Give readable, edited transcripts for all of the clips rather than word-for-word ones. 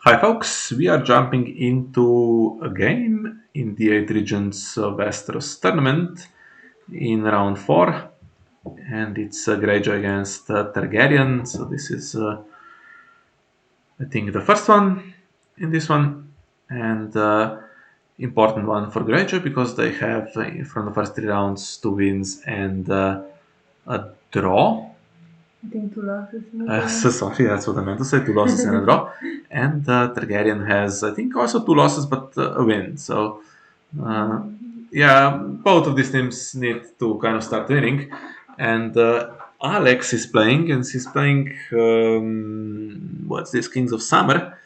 Hi, folks. We are jumping into a game in the 8 Regents of Westeros tournament in round 4, and it's Greyjoy against Targaryen. So, this is, I think, the first one in this one, and important one for Greyjoy because they have, from the first 3 rounds, 2 wins and a draw. I think 2 losses. So sorry, that's what I meant to say. 2 losses and a draw. And Targaryen has, I think, also 2 losses but a win. So, yeah, both of these teams need to kind of start winning. And Alex is playing, and she's playing, what's this, Kings of Summer,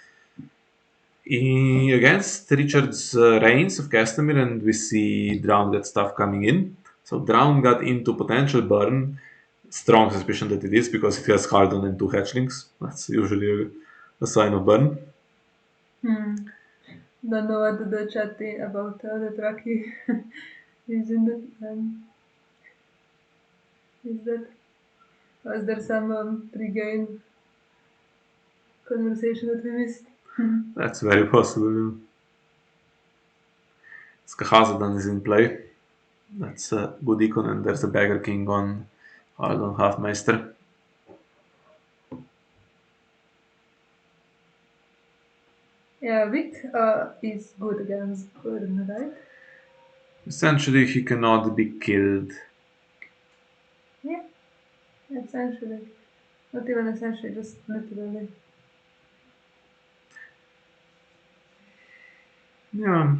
against Richard's Reigns of Castamere, and we see Drown got stuff coming in. So Drown got into potential burn. Strong suspicion that it is because it has Hardon and 2 hatchlings. That's usually a sign of burn. Don't know what the chat about the Traki is in the is that was there some pre-game conversation that we missed? That's very possible. Skahazadan is in play. That's a good icon, and there's a Beggar King on Hardon Halfmeister. Yeah, Vic is good against burn, right? Essentially, he cannot be killed. Yeah, essentially. Not even essentially, just literally. Yeah,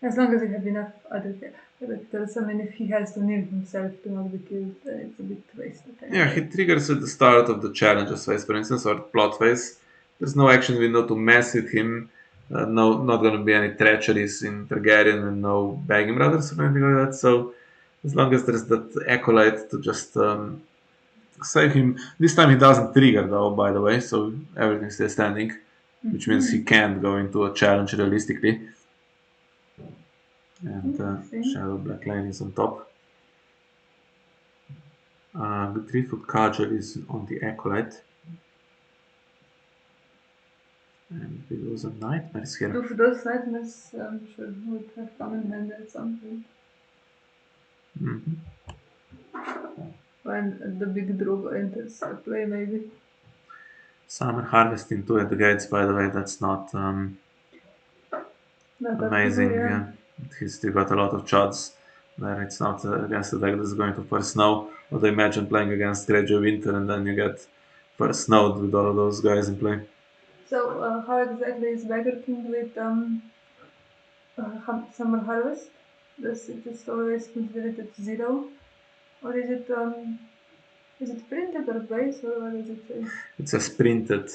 As long as you have enough other characters. I mean, if he has to kneel himself to not be killed, it's a bit wasted. yeah, he triggers at the start of the challenges phase, for instance, or plot phase. There's no action window to mess with him. No, not going to be any treacheries in Targaryen, and no Bagging Brothers or anything like that. So, as long as there's that acolyte to just save him. This time he doesn't trigger, though, by the way, so everything's still standing, which means he can't go into a challenge realistically. And Shadow Black Lane is on top. The 3-foot Kajal is on the acolyte. And we lose a Nightmares here. Two of those nightmares would have come in handy at some point. When the big Drogo enters the play, maybe. Summer Harvest into at the gates, by the way, that's not amazing. Yeah. He's still got a lot of chods there. It's not against the deck that's going to first snow. But I imagine playing against Greyjoy Winter and then you get first snowed with all of those guys in play. So, how exactly is Beggar King with Summer Harvest? Does it just always consider it at 0? Or is it printed or base, or what does it say? It says printed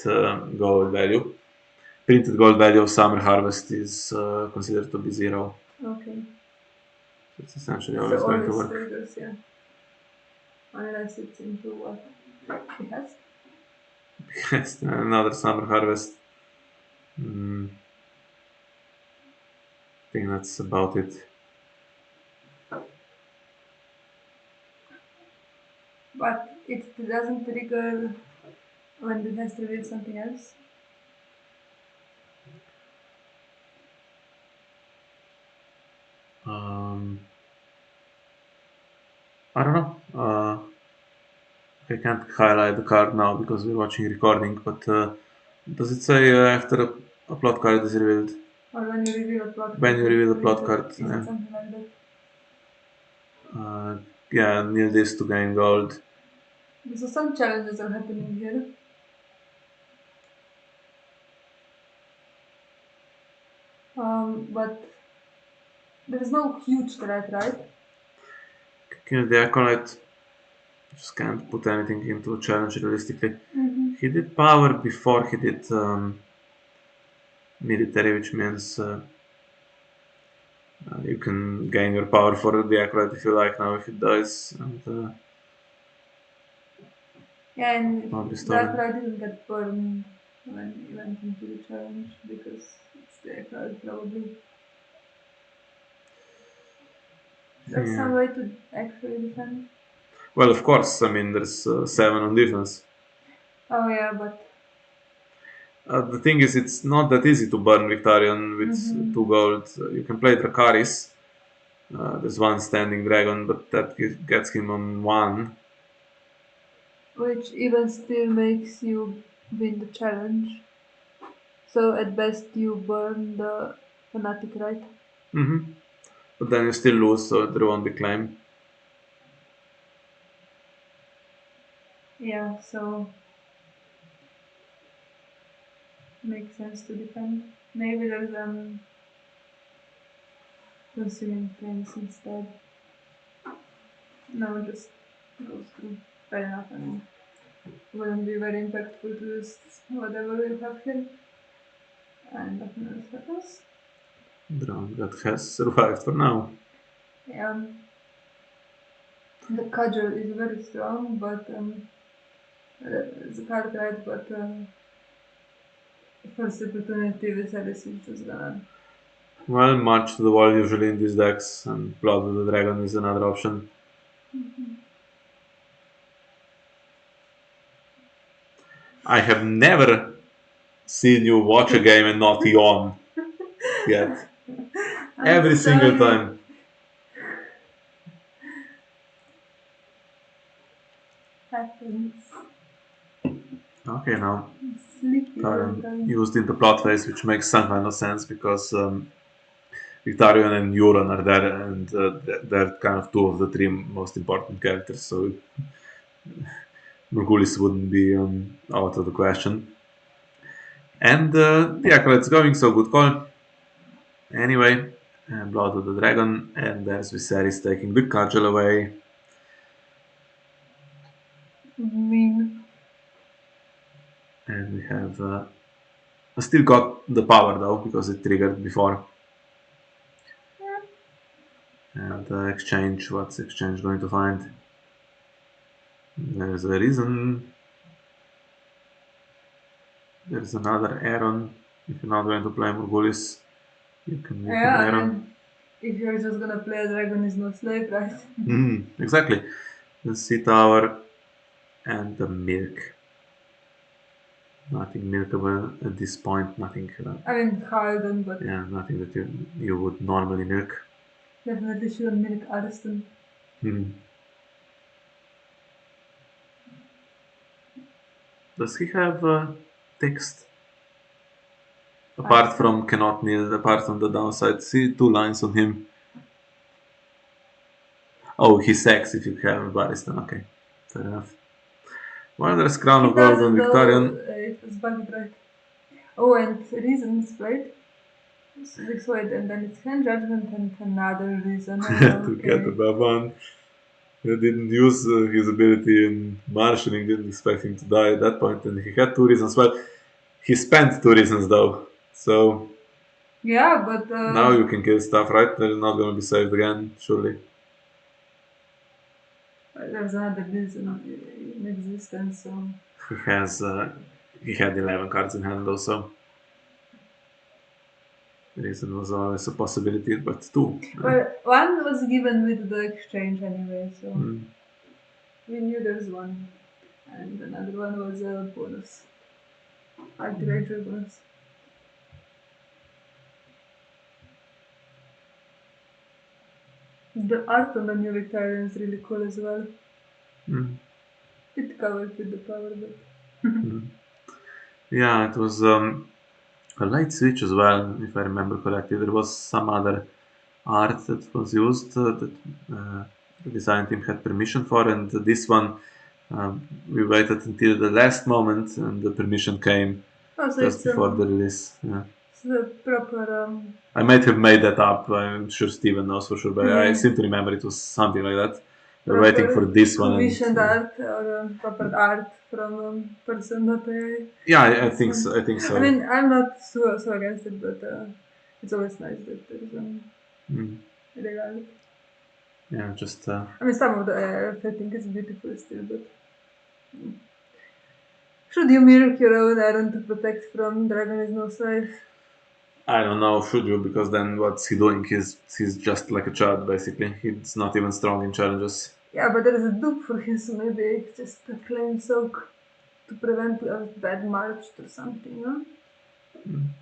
gold value. Printed gold value of Summer Harvest is considered to be 0. Okay. So it's essentially always going to work. Triggers, yeah. Unless it's into what he has. Yes, another Summer Harvest. I think that's about it. But it doesn't trigger when it has to reveal something else. I don't know. I can't highlight the card now because we're watching recording, but does it say after a plot card is revealed? Or when you reveal a plot card. When you reveal the plot printed, card, is it something like that? yeah, kneel this to gain gold. So some challenges are happening here. But there is no huge threat, right? Kill the acolyte. Just can't put anything into a challenge realistically. He did power before he did military, which means you can gain your power for the acolyte if you like now if it dies. And, Yeah, and not the restored. acolyte didn't get burned when he went into the challenge because it's the acolyte probably. That's some way to actually defend. Well, of course. I mean, there's 7 on defense. Oh yeah, but The thing is, it's not that easy to burn Victarion with 2 gold. You can play Dracarys. There's one standing dragon, but that gets him on 1. Which even still makes you win the challenge. So at best you burn the fanatic, right? But then you still lose, so there won't be claim. Yeah, so makes sense to defend. Maybe there's consuming flames instead. No, just goes through. Fair enough. I mean, wouldn't be very impactful to just whatever we have here. And nothing else happens. Drown that has survived for now. Yeah. The cudgel is very strong, but it's a card right, but first opportunity with Alice is just gonna. Well, March to the Wall usually in these decks, and Blood of the Dragon is another option. I have never seen you watch a game and not yawn yet. Every single Sorry. time. Happens. Okay, now Sleepy all the time. used in the plot phase, which makes some kind of sense because Victarion and Euron are there, and they're kind of 2 of the 3 most important characters, so Morghulis wouldn't be out of the question. And the Acolyte's going, so good call. Anyway, Blood of the Dragon, and there's Viserys taking the cudgel away. Mean. And we have still got the power though, because it triggered before. And exchange, what's exchange going to find? There's a reason. There's another Aaron. If you're not going to play Morghulis, you can make him Yeah, I Aaron. mean, if you're just gonna play a dragon is no slave, right? Exactly. The Sea Tower and the Milk. Nothing milkable at this point. Nothing. I mean, Harden, but Yeah, nothing that you would normally milk. definitely shouldn't milk Arston. Does he have text? Apart Arston? from cannot kneel, apart from the downside, see 2 lines on him. Oh, he sacks if you have Barristan. Okay, fair enough. Well, there's Crown He of Gold on doesn't know Victorian. it was bugged, right? Oh, and reasons, right? So this way, and then it's hand judgment and another reason. Oh, To get okay. above 1. He didn't use his ability in marshalling, didn't expect him to die at that point, and he had 2 reasons. Well, he spent 2 reasons though, so Yeah, but now you can kill stuff, right? They're not going to be saved again, surely. there's another reason in existence, so. He has he had 11 cards in hand also. Reason was always a possibility, but 2. Well, one was given with the exchange anyway, so Mm. we knew there's one. And another one was a bonus. Activator bonus. The art on the new Victorian is really cool as well. Mm. It covered with the power, but Yeah, it was a light switch as well, if I remember correctly. There was some other art that was used that the design team had permission for, and this one we waited until the last moment, and the permission came also just before the release. Yeah. it's the proper I might have made that up. I'm sure Steven knows for sure, but I yeah, seem to remember it was something like that. We're waiting for proper this one, and commissioned art or proper art from person.ai. yeah, I It's think so. I think I so. mean, I'm not so against it, but it's always nice that there's Mm. legal. Yeah, just I mean, some of the I think it's beautiful still, but should you milk your own iron to protect from dragon is no safe? I don't know, should you? Because then what's he doing? He's just like a child basically. He's not even strong in challenges. Yeah, but there is a dupe for him, so maybe it's just a flame soak to prevent a bad march or something, no? Mm.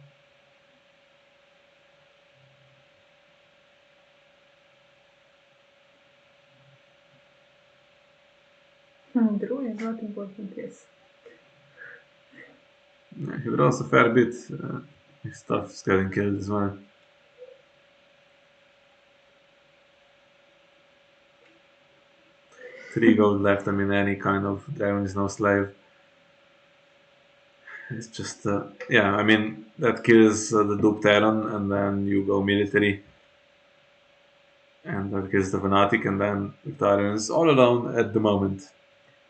Drew is not important, yes. Yeah, he draws a fair bit. His stuff is getting killed as well. 3 gold left. I mean, any kind of dragon is no slave. It's just, yeah, I mean, that kills the Dupe Terran, and then you go military, and that kills the Fanatic, and then Victorians all around at the moment.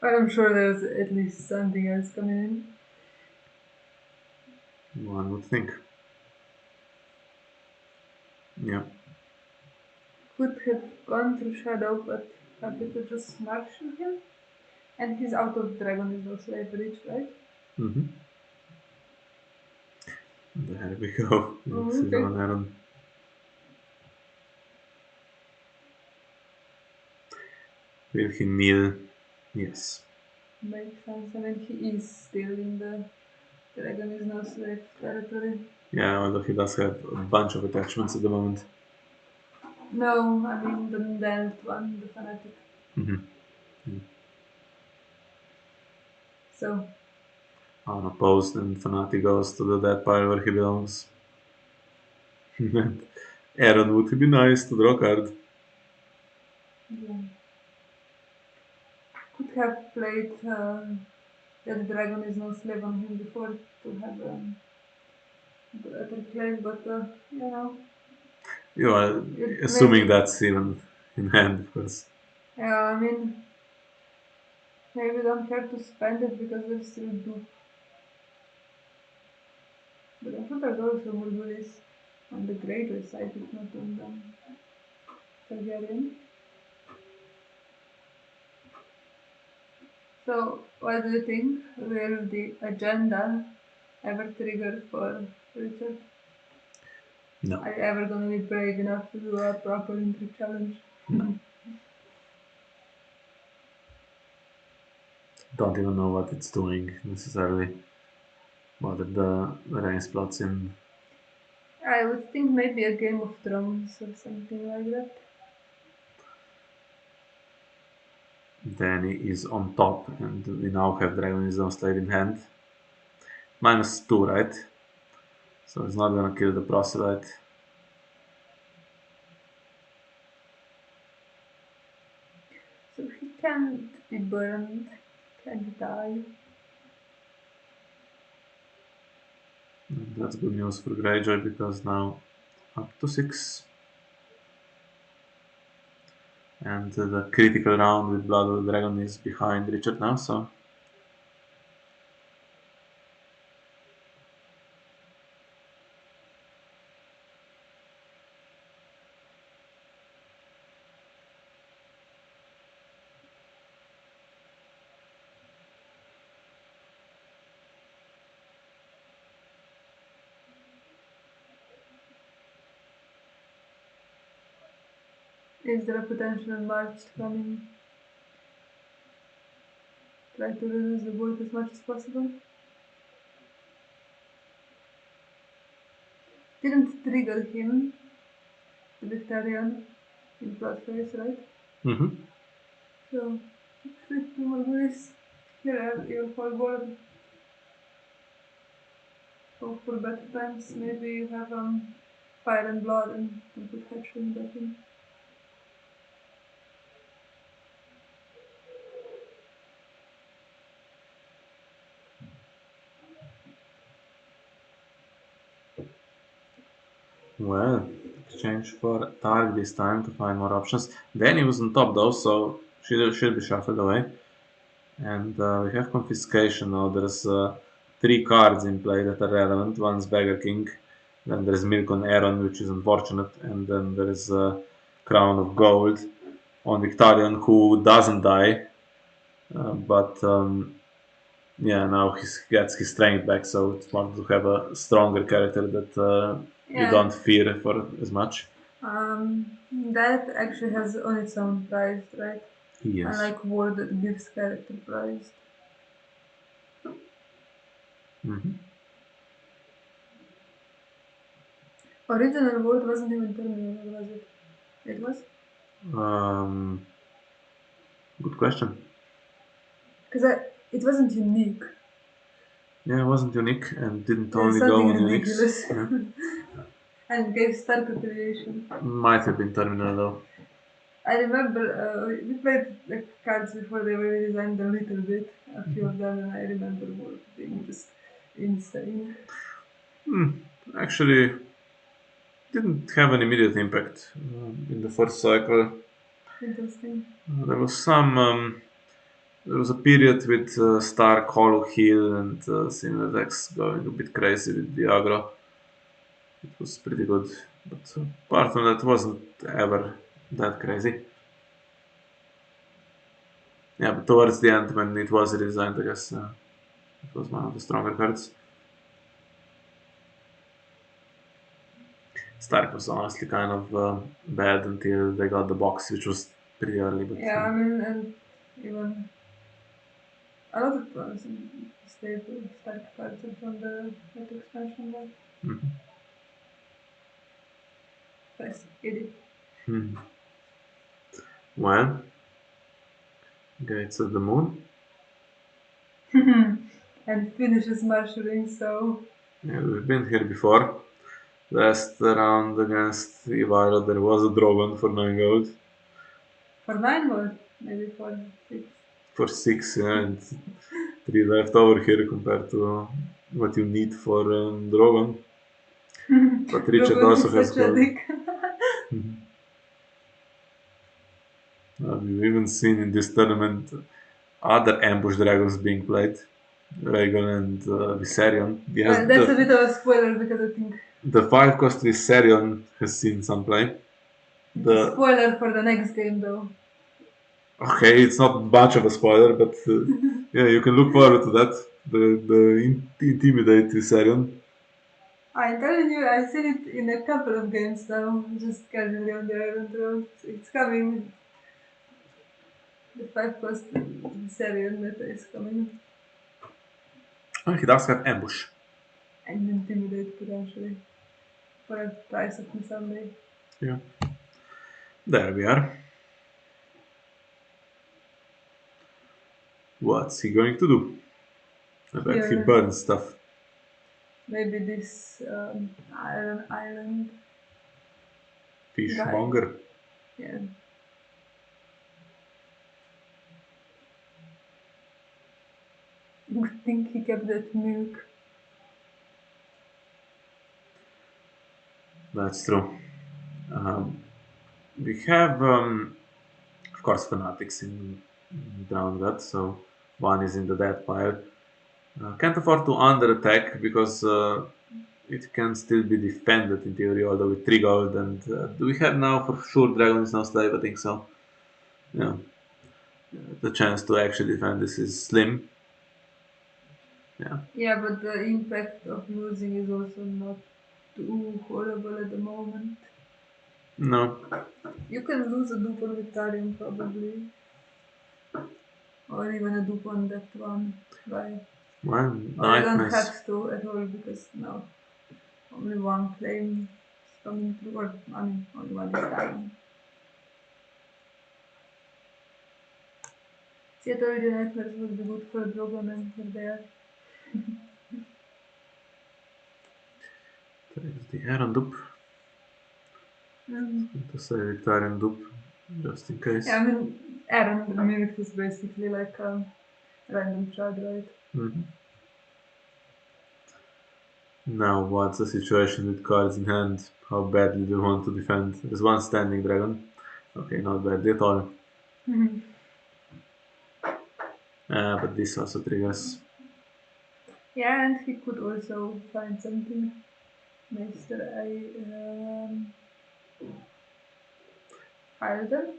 But I'm sure there's at least something else coming in. One would think. Yeah. Could have gone through Shadow, but happy to just marshal him. And he's out of Dragon is no slave rich, right? Mm-hmm. There we go. This is Okay. on Aaron. Will he kneel? Yes. Makes sense. I mean, he is still in the Dragon is no slave territory. Yeah, although he does have a bunch of attachments at the moment. No, I mean the Delt one, the Fanatic. Mm-hmm. So, Unopposed, and Fanati goes to the dead pile where he belongs. And Aaron would be nice to draw a card. yeah. Could have played that Dragon is no slave on him before to have the other claim, but you know, You are it assuming maybe, that's even in hand, of course. yeah, I mean, maybe don't care to spend it because they're still due. But I thought there's also more goodies on the Greyjoy side, if not on the Targaryen. So, what do you think? Will the agenda ever trigger for Richard? No. Are you ever gonna be brave enough to do a proper entry challenge? No. Don't even know what it's doing necessarily. What are the rain plots in. I would think maybe a Game of Thrones or something like that. Danny is on top, and we now have Dragon's Dawn Slave in hand. -2, right? So it's not gonna kill the proselyte. So he can't be burned, can't die. And that's good news for Greyjoy because now up to 6. And the critical round with Blood of the Dragon is behind Richard now, so Is there a potential march coming? Try to reduce the board as much as possible. Didn't trigger him, the Victorian, in plot phase, right? mm-hmm. So, flip more goodies. Here are your whole board. Hope for better times. Maybe you have fire and blood and can put hatchling back in. Well, exchange for Targ this time to find more options. Danny was on top though, so she should be shuffled away. And we have confiscation now. There's 3 cards in play that are relevant. One's Beggar King, then there's Milk on Aaron, which is unfortunate, and then there is Crown of Gold on Victorian, who doesn't die, but yeah, now he gets his strength back, so it's smart to have a stronger character that you Yeah, don't fear for as much. that actually has on its own price, right? Yes. Unlike war that gives character price. Hmm. Original world wasn't even terminated, was it? It was? Um, Good question. Because it wasn't unique. Yeah, it wasn't unique and didn't There's only go something on Unix. ridiculous. Yeah, And gave Stark affiliation. might have been Terminal though. I remember we played the cards before they were redesigned a little bit, a few of them, and I remember more being just insane. Hmm, Actually, didn't have an immediate impact in the first cycle. Interesting. There was some. There was a period with Stark, Hollow Hill, and similar decks going a bit crazy with the aggro. It was pretty good, but apart from that, wasn't ever that crazy. Yeah, but towards the end, when it was redesigned, I guess it was one of the stronger cards. Stark was honestly kind of bad until they got the box, which was pretty early, but Yeah, I mean, and even a lot of stable Stark cards are from that expansion, but mhm. first idiot. Hmm. Well, Gates of the Moon. And finishes marshalling, so Yeah, we've been here before. Last round against Ivailo, there was a Drogon for 9 gold. for 9 or maybe for 6. For 6, yeah, and 3 left over here compared to what you need for Drogon. But Richard Drogon also is has such a gold. dick. Mhm. We've even seen in this tournament other ambush dragons being played. Rhaegal and Viserion. Yes, Well, that's a bit of a spoiler because I think the 5 cost Viserion has seen some play. it's a The spoiler for the next game, though. Okay, it's not much of a spoiler, but yeah, you can look forward to that. Intimidate Viserion. I'm telling you, I've seen it in a couple of games now, just casually on the Iron Throne. It's coming. The 5 cost Serial meta is coming. Oh, he does have ambush. And Intimidate potentially. For a price of me someday. Yeah, there we are. What's he going to do? I bet he Here, burns stuff. maybe this Iron Island guy. Fishmonger. Yeah. Good thing he kept that milk. That's true. Um, we have, of course, fanatics in Drowned God, so one is in the dead pile. Can't afford to under attack because it can still be defended in theory, although with 3 gold. And do we have now for sure Dragon is now slave? I think so. Yeah, the chance to actually defend this is slim. Yeah, Yeah, but the impact of losing is also not too horrible at the moment. no, You can lose a dupe on Victorian probably, or even a dupe on that one guy. well, Or you don't nightmares. have to at all because now only one claim is coming through, or I mean, only one is dying. See, I told you nightmares would be good for Drogon and here they are. There's the Aaron dupe. Mm. To say Victorian dupe, just in Yeah, case. I mean, Aaron the Minute is basically like a random child, right? Mhm. Now, what's the situation with cards in hand? How badly do you want to defend? There's one standing dragon. Okay, not badly at all. But this also triggers. Yeah, and he could also find something nicer. Harden?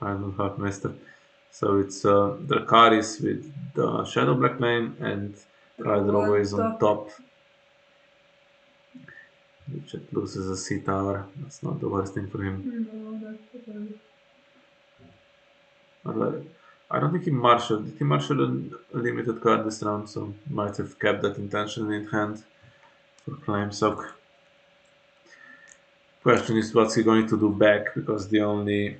I don't have master. So it's Dracarys with the Shadow Black Mane and Drogo Khal on is on top. top, which it loses a sea tower. That's not the worst thing for him. No, not at all. Although, I don't think he marshaled. Did he marshal a limited card this round? So might have kept that intention in hand for Claim Sock. Question is what's he going to do back, because the only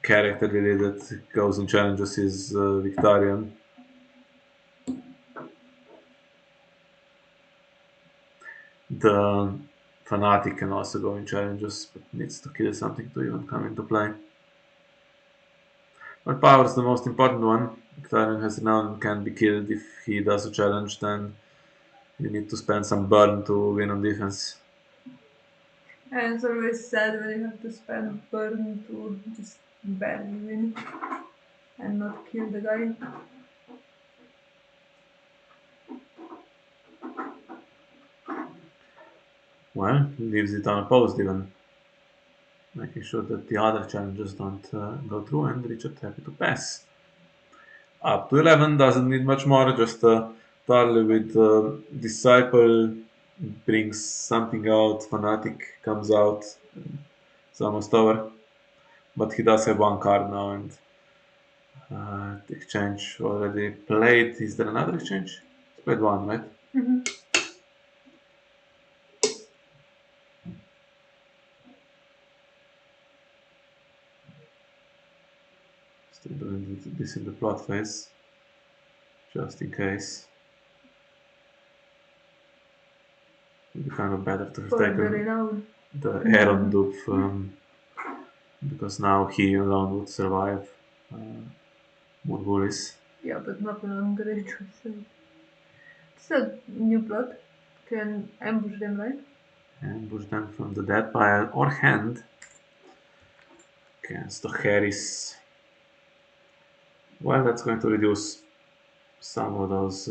character really that goes in challenges is Victorian. The Fanatic can also go in challenges, but needs to kill something to even come into play. But power is the most important one. Victorian has renown and can be killed if he does a challenge, then you need to spend some burn to win on defense. And it's always sad when you have to spend burn to just barely win and not kill the guy. Well, leaves it unopposed even, making sure that the other challenges don't go through, and Richard happy to pass. Up to 11, doesn't need much more, just Tarly with Disciple brings something out, Fanatic comes out, it's almost over. But he does have one card now, and the exchange already played. Is there another exchange? He's played one, right? Still doing this in the plot phase, just in case. It'd be kind of better to have For the taken renown. the Aaron dupe, because now he alone would survive more bullies. Yeah, but not on Greyjoy side. It's a new plot. Can ambush them, right? Ambush them from the dead pile or hand against the Harris. Well, that's going to reduce some of those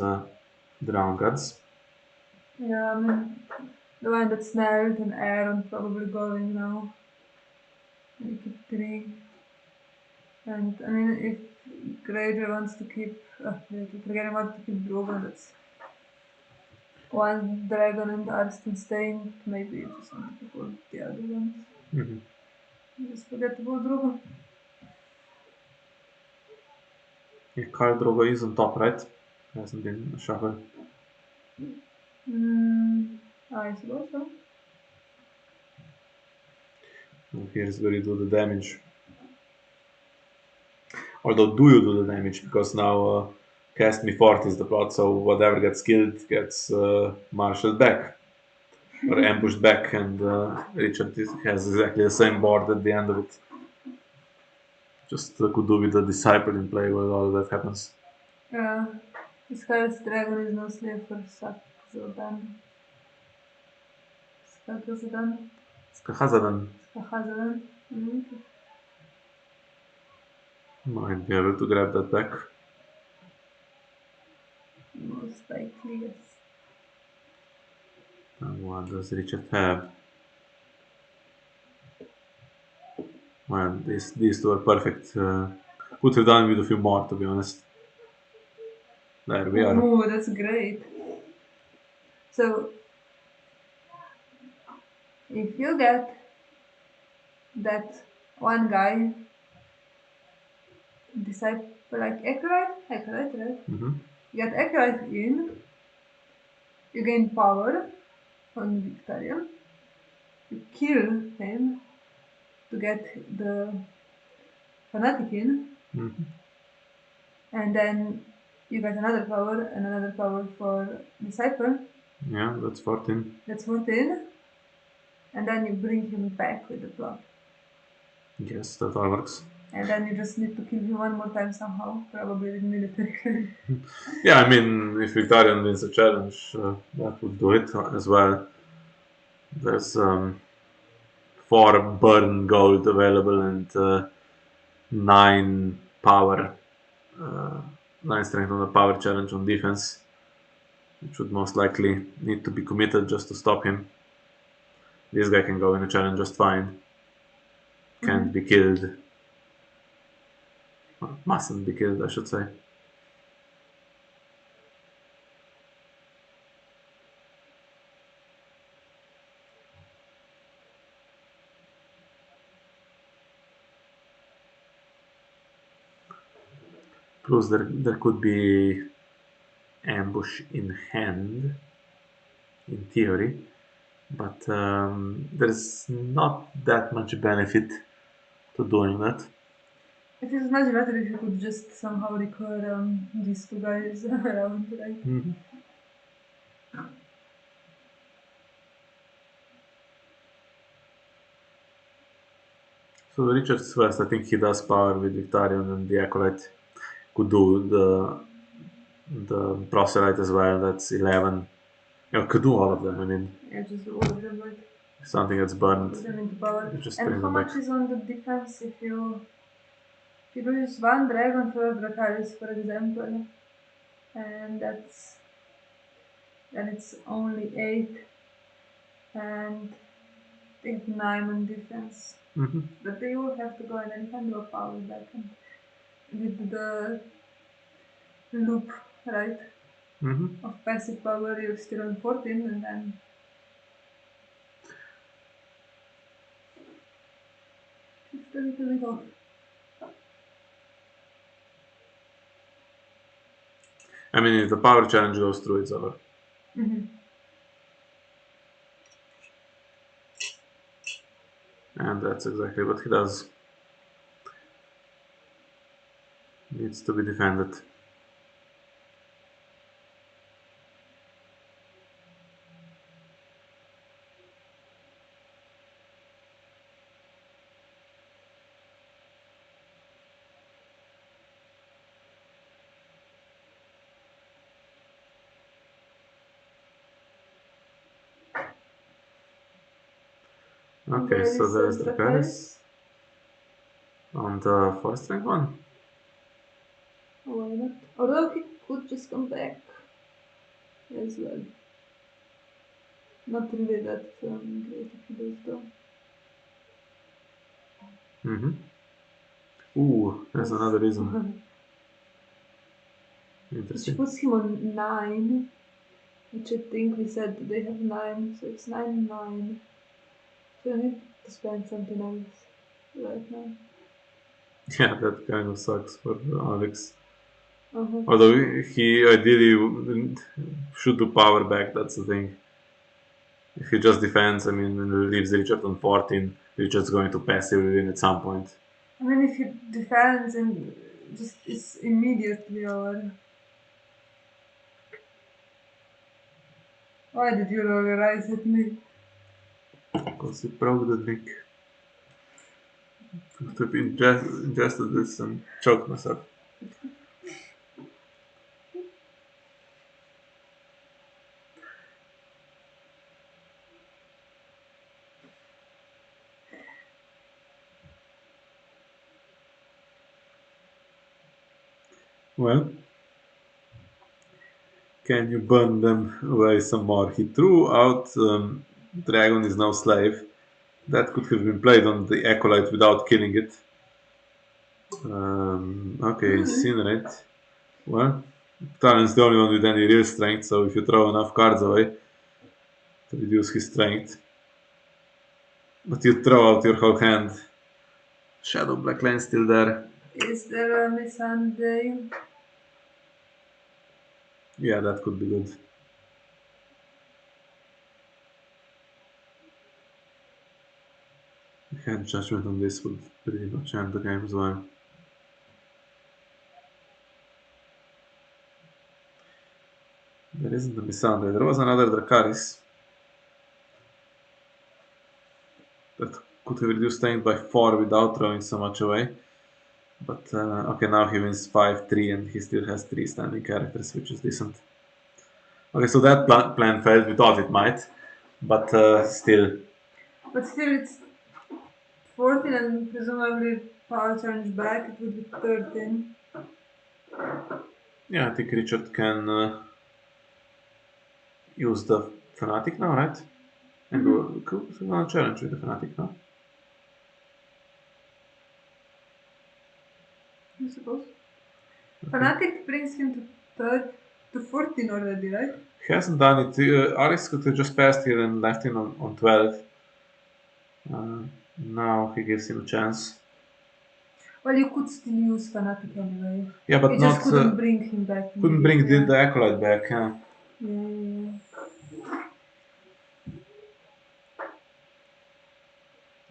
drown gods. Yeah, I mean, the one that's snared and Aaron probably going now. And you keep 3. And I mean, if Greyjoy wants to keep, Targaryen wants to keep Drogon, that's one dragon and Arstan staying. Maybe you just want to pull the other ones. Mhm. Just forget about Drogon. Yeah, Khal Drogo is on top, right? Hasn't been shuffled. I suppose so. So here's where you do the damage. Although, do you do the damage? Because now cast me forth is the plot, so whatever gets killed gets marshaled back or ambushed back, and Richard has exactly the same board at the end of it. Just could do with the disciple in play while all that happens. Yeah. This guy's dragon is no slave for Sakzodan. Skakazodan? Skahazadan Skakazodan? might be able to grab that back. Most likely, yes. And what does Richard have? Well, these two are perfect. Could have done with a few more, to be honest. There we are. Ooh, that's great. So, if you get that one guy, disciple like Acolyte, right? Mm-hmm. You get Acolyte in, you gain power on Victorian, you kill him to get the Fanatic in, Mm-hmm. and then you get another power and another power for Disciple. Yeah, that's 14. That's 14. And then you bring him back with the plot. Yes, that all works. And then you just need to kill him one more time somehow, probably with military. Yeah, I mean, if Victorian wins the challenge, that would do it as well. There's 4 burn gold available and 9 power, uh, 9 strength on the power challenge on defense, which would most likely need to be committed just to stop him. This guy can go in a challenge just fine. Can't be killed. Or mustn't be killed, I should say. Plus, there could be ambush in hand, in theory. but there's not that much benefit to doing that. It is much better if you could just somehow recur these two guys around, right? Mhm. So Richard's first, I think he does power with Victarion, and the Acolyte could do the Proselyte as well. That's 11. Yeah, could do all of them. I mean, Yeah, just all of them, right? if something gets burned, Put them into power. you just And bring how them back. much is on the defense if you lose one dragon for Dracarys, for example, and then it's only 8 and they have 9 on defense. Hmm. But they all have to go and then you can do a power back and with the loop, right? Hmm. Of passive power you're still on 14 and then just a little bit off. I mean, if the power challenge goes through, it's over. Mm-hmm. And that's exactly what he does. Needs to be defended. Okay, Where so is there's Dracarys Dracarys? on the first rank one. Why not? Although he could just come back as well. Not really that great if he does though. Hmm. Ooh, there's Oof. another reason. Which Interesting. puts him on 9, which I think we said they have 9, so it's 9 and 9. So I need to spend something else right now. Yeah, that kind of sucks for Alex. Uh-huh. Although he ideally should do power back, that's the thing. If he just defends, I mean, leaves Richard on 14, Richard's going to passively win at some point. I mean, if he defends and just it's immediately over. Why did you roll your eyes at me? Because he broke the drink. Could have ingested this and choked myself. Well, can you burn them away some more? He threw out Dragon is now slave. That could have been played on the Acolyte without killing it. Okay, Really? Incinerate. Well, Talon's the only one with any real strength, so if you throw enough cards away to reduce his strength, but you throw out your whole hand. Shadow Black Lane still there. Is there a Missandei? Yeah, that could be good. Hand Judgment on this would pretty much end the game as well. There isn't a Missandei. There was another Dracarys that could have reduced strength by 4 without throwing so much away. But okay, now he wins 5-3 and he still has 3 standing characters, which is decent. Okay, so that plan failed. We thought it might, but still. But still, it's 14 and presumably power challenge back, it would be 13. Yeah, I think Richard can use the Fanatic now, right? And go on a challenge with the Fanatic now. I suppose. Okay. Fanatic brings him to 14 already, right? He hasn't done it. Aris could have just passed here and left him on 12. Uh, Now he gives him a chance. Well, you could still use Fanatic anyway. Yeah, but You just not couldn't bring him back couldn't bring immediately. the Acolyte back. Huh? Yeah.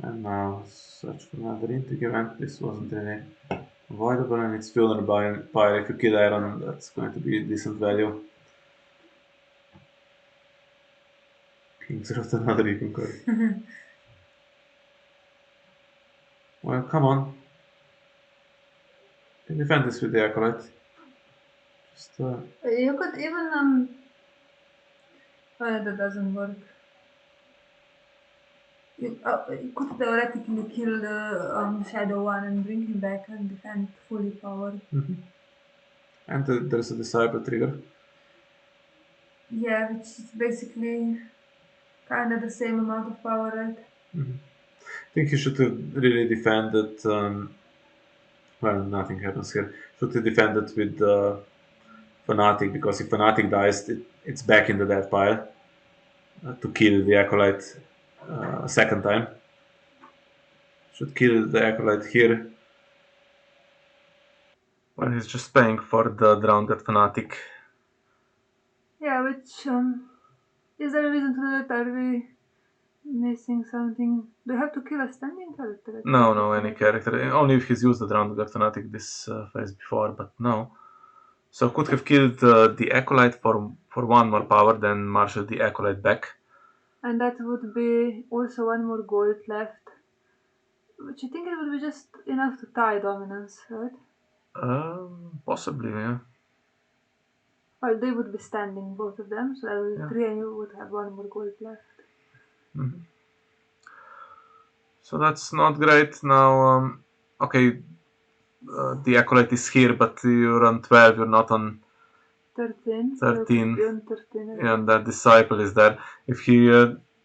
And now search for another intrigue event. This wasn't really avoidable, and it's vulnerable by if you kill Iron, that's going to be decent value. Kings of another Reaping card. Well, come on. Can defend this with the Acolyte. Just, You could even oh, that doesn't work. You could theoretically kill the Shadow one and bring him back and defend fully powered. and there's a Disciple trigger. Yeah, which is basically kind of the same amount of power, right? I think he should have really defended. Well, nothing happens here. Should have defended with Fanatic, because if Fanatic dies, it's back in the death pile to kill the Acolyte a second time. Should kill the Acolyte here. Well, he's just paying for the drowned Fanatic. Yeah, which is there a reason to do that? Are we missing something? Do we have to kill a standing character? No, any character. Only if he's used the drowned Fanatic this phase before, but no. So could have killed the Acolyte for one more power, then marshal the Acolyte back. And that would be also one more gold left. Which I think it would be just enough to tie dominance, right? Possibly, yeah. Well, they would be standing, both of them, so that would be Yeah. 3 and you would have one more gold left. So that's not great. Now, okay, the Acolyte is here, but you're on 12, you're not on 13. 13. So on 13 And that Disciple is there. If he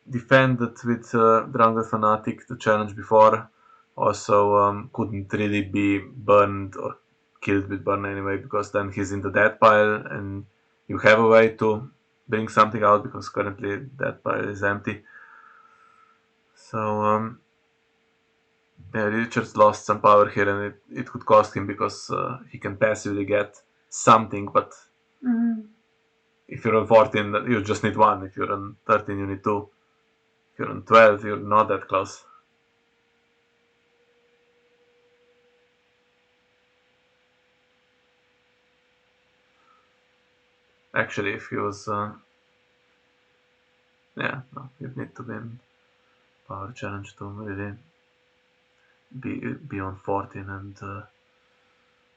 defended with Drowned Fanatic the challenge before, also couldn't really be burned or killed with burn anyway, because then he's in the death pile and you have a way to bring something out, because currently that pile is empty. So yeah, Richard's lost some power here, and it could cost him, because he can passively get something, but if you're on 14, you just need one. If you're on 13, you need two. If you're on 12, you're not that close. Actually, if he was... yeah, no, you'd need to win power challenge to really be on 14 and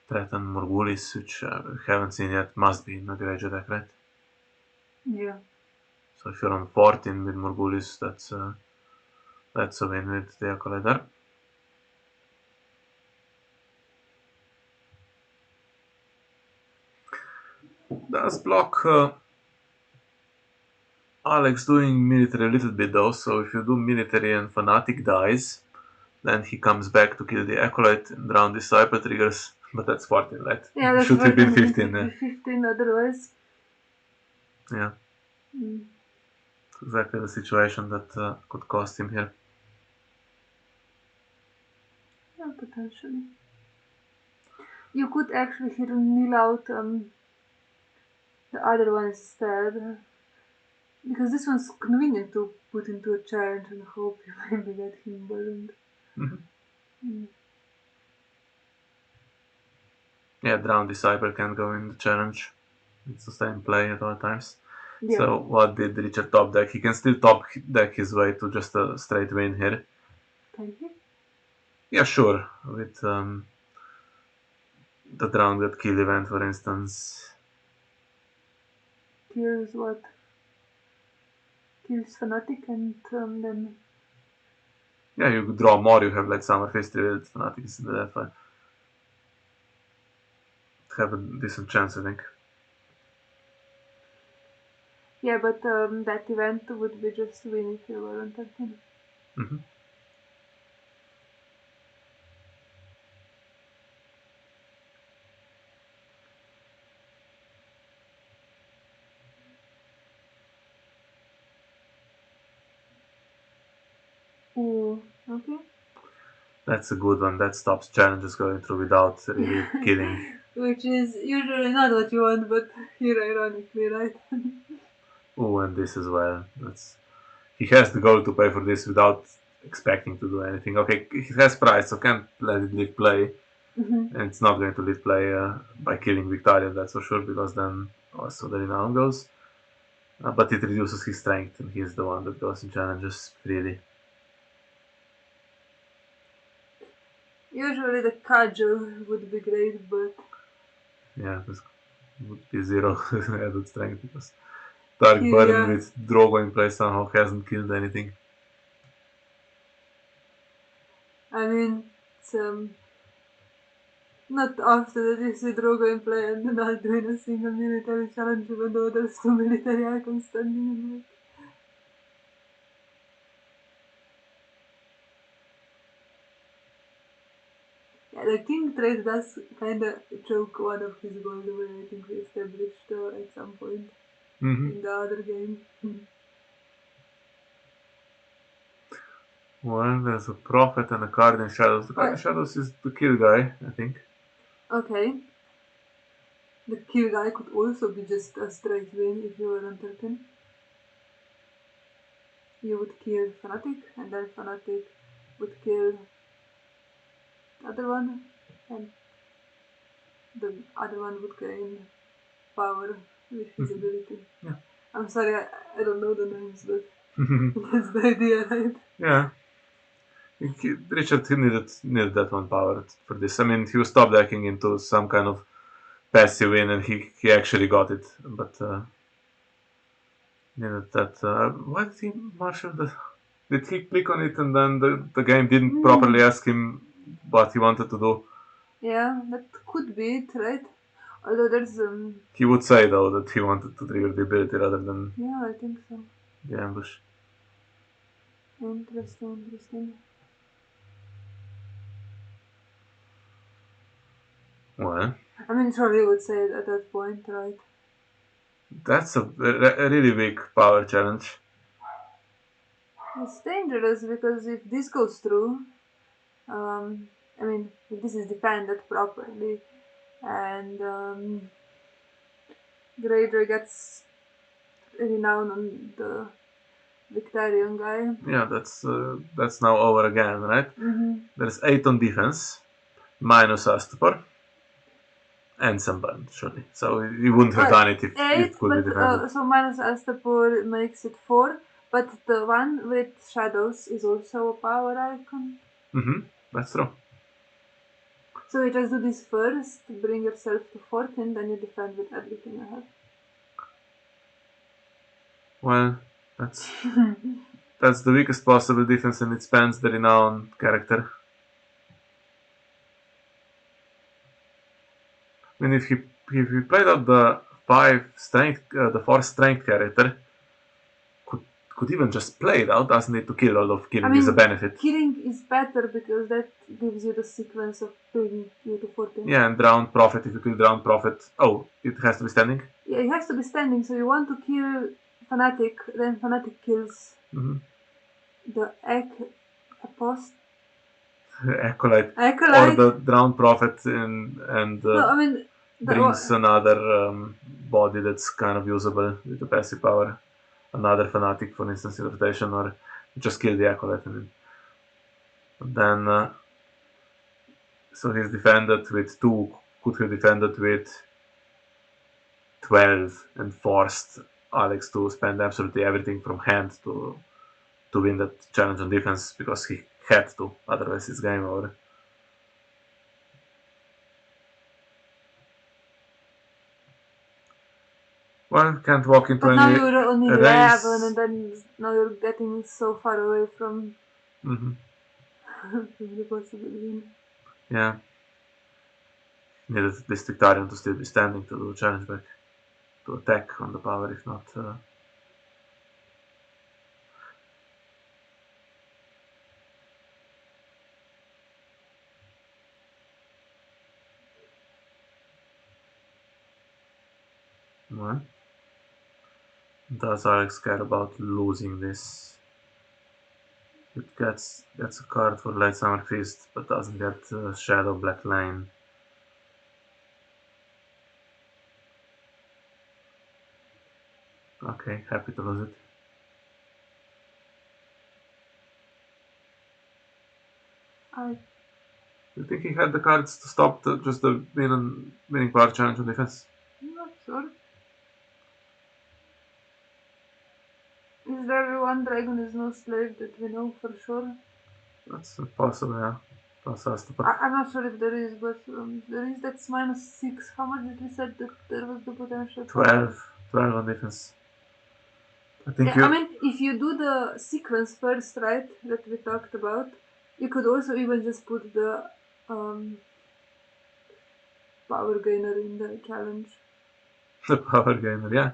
threaten Morgulis, which we haven't seen yet, must be in the Greyjoy deck, right? Yeah. So if you're on 14 with Morgulis, that's a win with the Acolyte. Does block Alex doing military a little bit though, so if you do military and Fanatic dies, then he comes back to kill the Acolyte and drown the Disciple triggers, but that's 14, right? Yeah, that's should have been 15. Should be 15 otherwise. Yeah. It's exactly the situation that could cost him here. Yeah, potentially. You could actually here kneel out the other one instead. Because this one's convenient to put into a challenge and hope you maybe get him burned. Yeah, drown Disciple can go in the challenge. It's the same play at all times. Yeah. So what did Richard top deck? He can still top deck his way to just a straight win here. Can he? Yeah, sure. With the drowned kill event, for instance. Kills what? Kills Fanatic and then... Yeah, you draw more, you have like Summer Festival, Fanatic is in the death fight. Have a decent chance, I think. Yeah, but that event would be just win if you were on 13. Ooh, okay. That's a good one. That stops challenges going through without really killing. Which is usually not what you want, but here ironically, right? Oh, and this as well. He has the goal to pay for this without expecting to do anything. Okay, it has price, so can't let it live play. And it's not going to live play by killing Victoria, that's for sure, because then also the renown goes. But it reduces his strength, and he's the one that goes in challenges, really. Usually the cudgel would be great, but Yeah, this would be 0 added strength, because Dark Burn yeah. with Drogo in play somehow hasn't killed anything. I mean, it's not often that you see Drogo in play and not doing a single military challenge even though there's 2 military icons standing in it. Yeah, the king trait does kinda choke one of his goals away, I think we established at some point in the other game. Well, there's a Prophet and a Card in Shadows. The Card in Shadows is the kill guy, I think. Okay. The kill guy could also be just a straight win if you were on Turkin. You would kill Fanatic, and then Fanatic would kill the other one, and the other one would gain power with his ability. Yeah. I'm sorry, I don't know the names, but that's the idea, right? Yeah. Richard needed that one power for this. I mean, he was top decking into some kind of passive win, and he actually got it. But needed that. Why did he marshal the? Did he click on it and then the game didn't properly ask him what he wanted to do? Yeah, that could be it, right? Although there's He would say though that he wanted to trigger the ability rather than yeah, I think so. the ambush. Interesting. Well, I mean, surely would say it at that point, right? that's a really big power challenge. It's dangerous because if this goes through, I mean, if this is defended properly, and Greyjoy gets renown on the Victorian guy. Yeah, that's now over again, right? There's 8 on defense, minus Astapor, and some burn, surely. So he wouldn't have done it if 8, it could be but defended. so minus Astapor makes it 4, but the one with shadows is also a power icon. That's true. So you just do this first, bring yourself to 14, then you defend with everything you have. Well, that's the weakest possible defense, and it spans the renown character. I mean, if he played out the 5 strength, the 4 strength character, could even just play it out. Doesn't need to kill, although killing is a benefit. Killing is better because that gives you the sequence of bringing you to 14. Yeah, and Drowned Prophet, if you kill Drowned Prophet, it has to be standing? Yeah, it has to be standing, so you want to kill Fanatic, then Fanatic kills the Apost. Acolyte. Or Acolyte. the Drowned Prophet and No, I mean, brings another body that's kind of usable with the passive power. Another Fanatic, for instance, in rotation, or just kill the Acolyte. And then, so he's defended with 2, could he defended with 12 and forced Alex to spend absolutely everything from hand to win that challenge on defense because he had to, otherwise it's game over. Well, can't walk into but now any you're only 11, race. and then now you're getting so far away from, from the possible win. Yeah. Needed this Victorian to still be standing to do challenge back, to attack on the power, if not. Well, does Alex care about losing this? It gets a card for Light Summer Feast, but doesn't get Shadow Black Line. Okay, happy to lose it. Why? Do you think he had the cards to stop just the winning power challenge on defense? I'm not sure. Is there one dragon is no slave that we know for sure? That's possible, yeah. Possible, but I'm not sure if there is, but there is that's -6. How much did we said that there was the potential? 12 on defense. I think Yeah, I you. mean, if you do the sequence first, right, that we talked about, you could also even just put the power gainer in the challenge. The power gamer, yeah.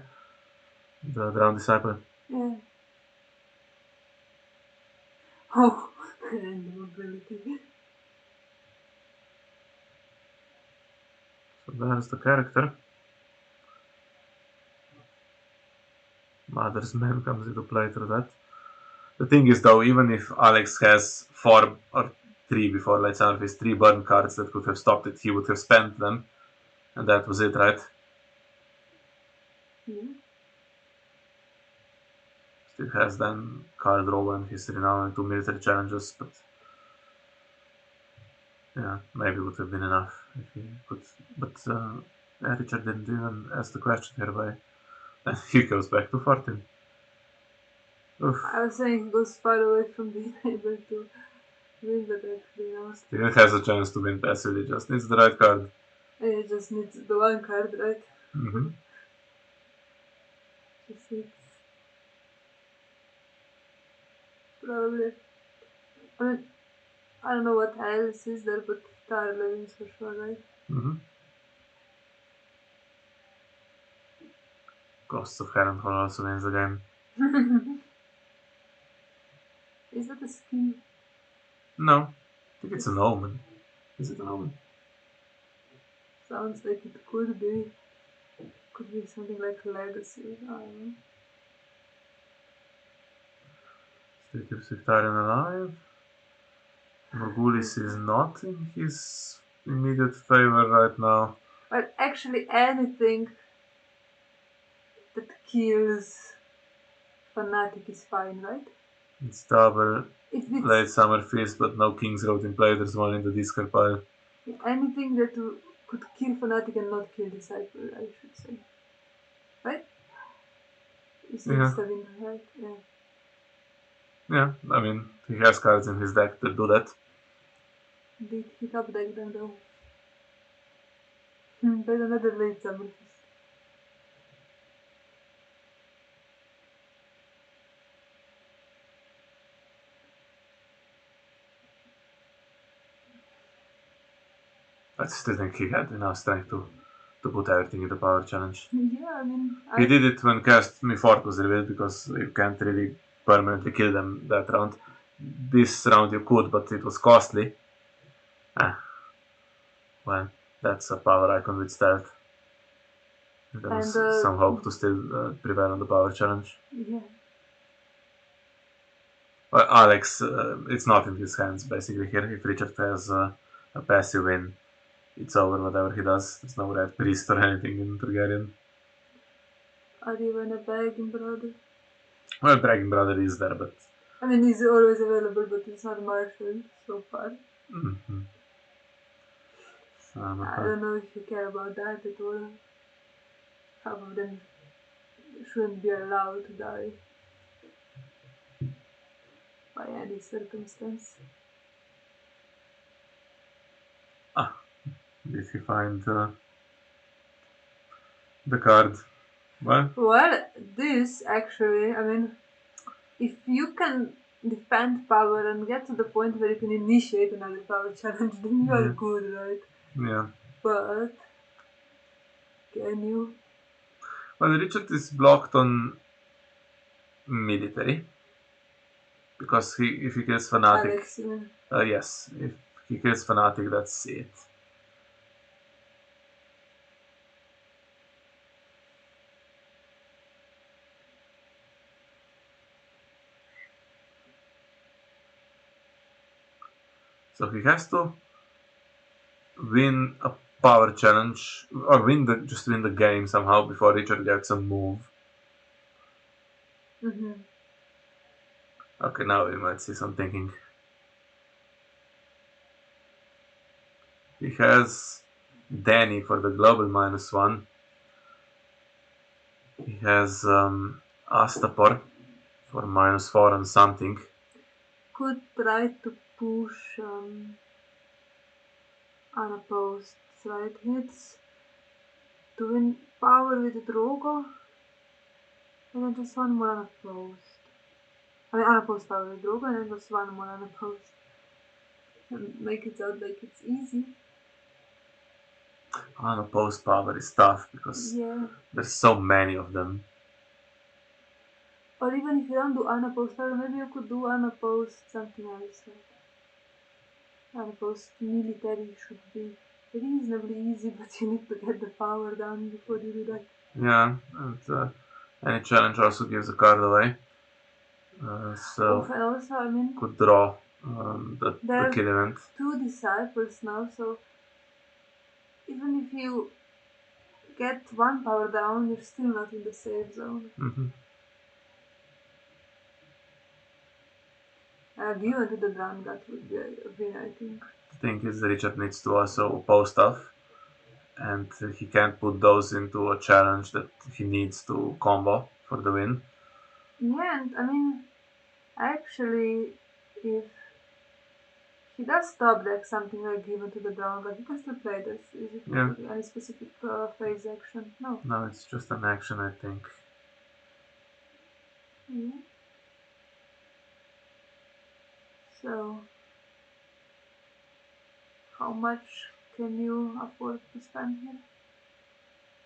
The Drowned Disciple. Yeah. Oh, random ability. So there's the character. Mother's Man comes into play through that. The thing is, though, even if Alex has 4 or 3 before Light Sound of his 3 burn cards that could have stopped it, he would have spent them. And that was it, right? Yeah. Still has then card roll and his renown and 2 military challenges, but yeah, maybe would have been enough if he could. But yeah, Richard didn't even ask the question here by. And he goes back to 14. Oof. I was saying he goes far away from being able to win, but actually no. Still has a chance to win passively, just needs the right card. And it just needs the one card, right? Mm-hmm. Just needs probably. I mean, I don't know what else is there, but Tar Levins for sure, right? Mm-hmm. Ghosts of Harrenhal also wins the game. Is that a skin? No, I think it's an omen. Is it an omen? Sounds like it could be. Could be something like Legacy. I don't know. Still keeps Victorian alive. Morgulis is not in his immediate favor right now. But actually, anything that kills Fanatic is fine, right? It's double If late it's summer feast, but no King's Road in play. There's one in the discard pile. anything that could kill Fanatic and not kill Disciple, I should say. Right? You said Yeah, Stavin, right? Yeah. yeah. I mean, he has cards in his deck that do that. Did he top deck them though? But another late summer feast. I still think he had enough strength to put everything in the power challenge. Yeah, I mean, He did it when Cast Me Fort was revealed because you can't really permanently kill them that round. This round you could, but it was costly. Ah, well, that's a power icon with stealth. There and was some hope to still prevail on the power challenge. yeah, Well, Alex, it's not in his hands basically here. If Richard has a passive win, it's over whatever he does. There's no red priest or anything in Targaryen. or even a begging brother. Well, Dragon Brother is there, but I mean, he's always available, but it's not marshaled so far. mm-hmm. I don't know if you care about that at all. Half of them shouldn't be allowed to die by any circumstance. Ah, did he find the card? Well, this actually, I mean, if you can defend power and get to the point where you can initiate another power challenge, then you are Yeah, good, right? yeah. But can you? Well, Richard is blocked on military because if he kills Fanatic, Alex, you mean? yes, if he kills Fanatic, that's it. So he has to win a power challenge or just win the game somehow before Richard gets a move. Mm-hmm. Okay, now we might see some thinking. He has Danny for the global -1. He has Astapor for -4 and something. Could try to push unopposed, right? Hits to win power with Drogo, and then just one more unopposed. I mean, unopposed power with Drogo, and then just one more unopposed. And make it sound like it's easy. Unopposed power is tough because there's so many of them. Or even if you don't do unopposed power, maybe you could do unopposed something else. Like unopposed military should be reasonably easy, but you need to get the power down before you do that. Yeah, and any challenge also gives a card away. So and also, I mean, could draw the kill event. 2 disciples now, so even if you get 1 power down, you're still not in the safe zone. Given to the ground, that would be a win, I think. The thing is, Richard needs to also oppose stuff, and he can't put those into a challenge that he needs to combo for the win. Yeah, and I mean, actually, if he does stop like something like given to the ground, like he can still play this. Is it any specific phase action? No. No, it's just an action, I think. Yeah. So, how much can you afford to spend here?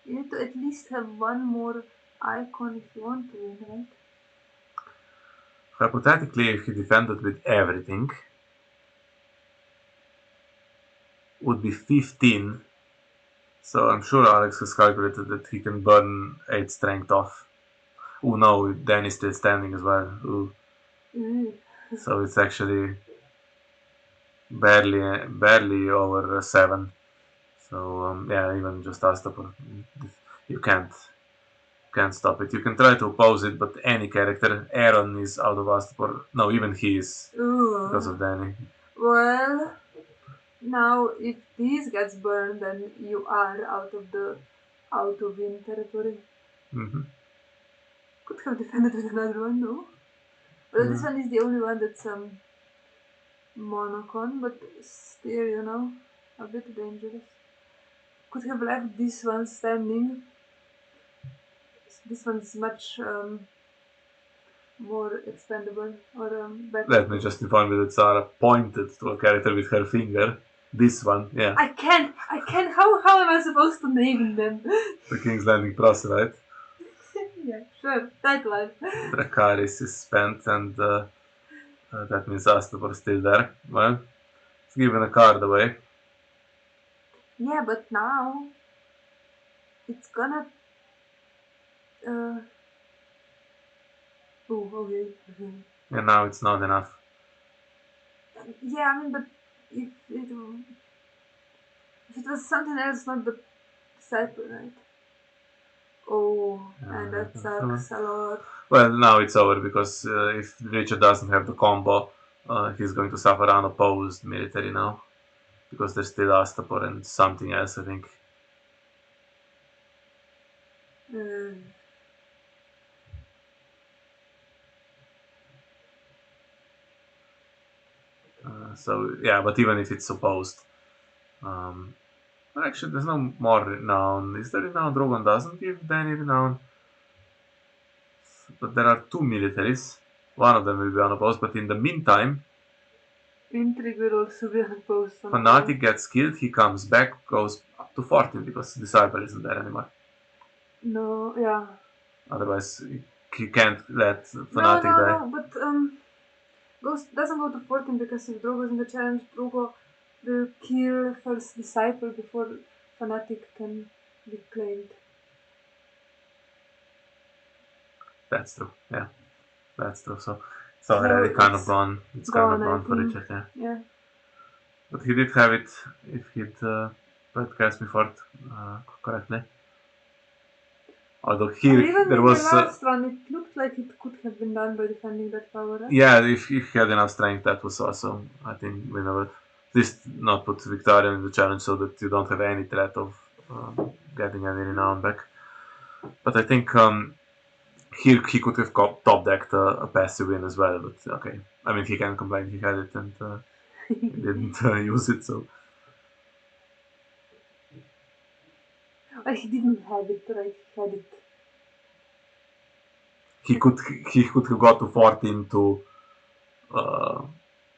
You need to at least have one more icon if you want to win, right? Hypothetically, if he defended with everything, would be 15. So I'm sure Alex has calculated that he can burn 8 strength off. Oh no, Danny's still standing as well. Ooh. So it's actually barely over 7. So yeah, even just Astapor, you can't stop it. You can try to oppose it, but any character, Aaron is out of Astapor. No, even he is because of Danny. Well, now if this gets burned, then you are out of win territory. Could have defended with another one, no? But this one is the only one that's monocon, but still, you know, a bit dangerous. Could have left this one standing. This one's much more expendable or better. Let me just inform you that Saraaa pointed to a character with her finger. This one, yeah. I can't. How am I supposed to name them? The King's Landing Plus, right? Yeah, sure, that one. Dracarys is spent, and that means Astapor still there. Well, it's given a card away. Yeah, but now it's gonna. Oh, okay. And now it's not enough. Yeah, I mean, but if it was something else, not the disciple, right? Oh, and that sucks a lot. Well, now it's over because if Richard doesn't have the combo, he's going to suffer unopposed military now. Because there's still Astapor and something else, I think. So yeah, but even if it's opposed, actually there's no more renown. Is there renown? Drogon doesn't give Danny renown, but there are 2 militaries. One of them will be unopposed, but in the meantime, Intrigue will also be unopposed. Fanatic gets killed. He comes back, goes up to 14 because Disciple isn't there anymore. No, yeah. Otherwise, he can't let Fanatic die. No, but doesn't go to 14 because if Drogo is in the challenge, Drogo will kill first Disciple before Fanatic can be claimed. That's true, yeah. That's true. So it's already kind of gone. It's kind of gone for Richard, yeah. But he did have it if he'd played Castamere Fort correctly. Although here even there in was the last one, it looked like it could have been done by defending that power. Right? Yeah, if he had enough strength, that was also, I think, winnable. At least not put Victorian in the challenge so that you don't have any threat of getting any renown back. But I think he could have top decked a passive win as well. But okay, I mean he can complain. He had it and he didn't use it. So Well, he didn't have it, right? He had it. he could he could have got to 14 to uh,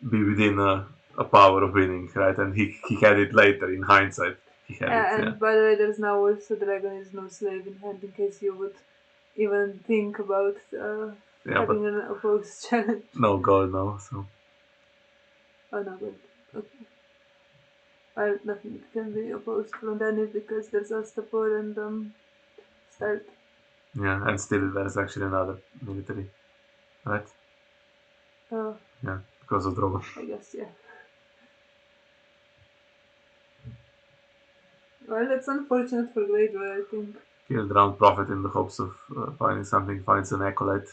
be within a power of winning, right? And he had it later in hindsight. He had it, yeah. And by the way, there's now also Dragon is no slave in hand in case you would even think about Yeah, but having an opposed challenge. no gold now, so Oh no, but okay. Well, nothing can be opposed from Danny because there's Astapor and Start. yeah, and still there's actually another military, right? Oh, Yeah, because of Drogon. I guess, yeah. Well, that's unfortunate for Greyjoy, I think. Killed around Prophet in the hopes of finding something, finds an acolyte.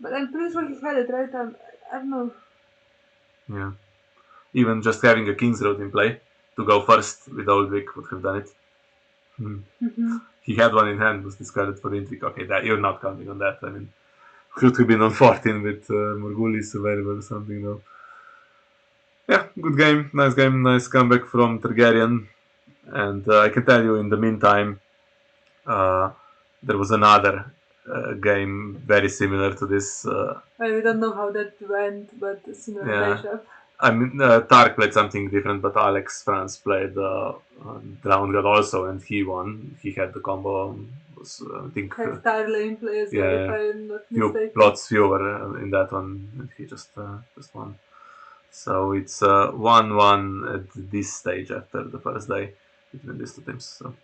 But I'm pretty sure he had it, right? I don't know. Yeah, even just having a King's Road in play to go first with Oldwick would have done it. Hmm. He had one in hand, was discarded for intrigue. Okay, that you're not counting on that. I mean, could have been on 14 with Morgulis available or something though. Yeah, good game, nice comeback from Targaryen. And I can tell you in the meantime, uh, there was another game very similar to this. Well, we don't know how that went, but similar Yeah, matchup. I mean, Tark played something different, but Alex France played Drowned God also, and he won. He had the combo. Was I think Had Tarlane play as well, if yeah, I'm not few mistaken. plots fewer in that one, and he just won. So it's 1-1 at this stage after the first day between these two teams. So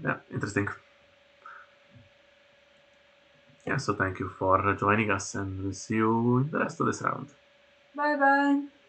yeah, interesting. Yeah, so thank you for joining us, and we'll see you in the rest of this round. Bye bye!